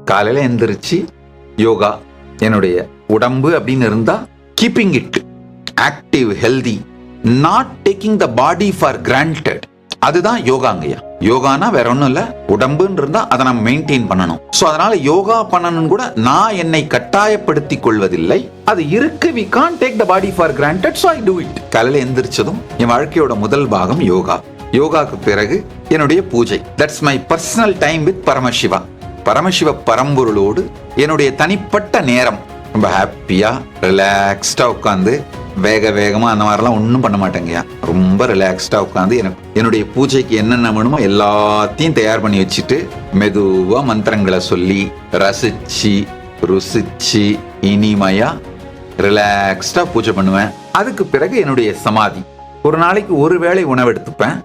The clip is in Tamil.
காலையில எந்திரிச்சு யோகா, என்னுடைய உடம்பு அப்படின்னு இருந்தா keeping it active, healthy, not taking the body for granted. அதுதான் யோகாங்கய்யா. யோகானா வேற ஒண்ணும் இல்ல, உடம்புன்னு இருந்தா அதை நம்ம மெயின்டைன் பண்ணணும். சோ அதனால யோகா பண்ணணும் கூட நான் என்னை கட்டாயப்படுத்திக் கொள்வதில்லை. அது இருக்கு, we can't take the body for granted, so I do it. காலையில எந்திரிச்சதும் என் வாழ்க்கையோட முதல் பாகம் யோகா. யோகாக்கு பிறகு என்னுடைய பூஜை. That's my personal time with Paramashiva. Paramashiva பரம்பொருளோடு என்னுடைய தனிப்பட்ட நேரம். ரொம்ப ஹாப்பியா ரிலாக்ஸ்டா உட்காந்து வேக வேகமா அந்த மாதிரிலாம் ஒன்றும் பண்ண மாட்டேங்கய்யா. ரொம்ப ரிலாக்ஸ்டா உட்காந்து என்னுடைய பூஜைக்கு என்னென்ன வேணுமோ எல்லாத்தையும் தயார் பண்ணி வச்சுட்டு மெதுவா மந்திரங்களை சொல்லி ரசிச்சு ருசிச்சு இனிமையா ரிலாக்ஸ்டா பூஜை பண்ணுவேன். அதுக்கு பிறகு என்னுடைய சமாதி. ஒரு நாளைக்கு ஒரு வேளை உணவு எடுத்துப்பேன்.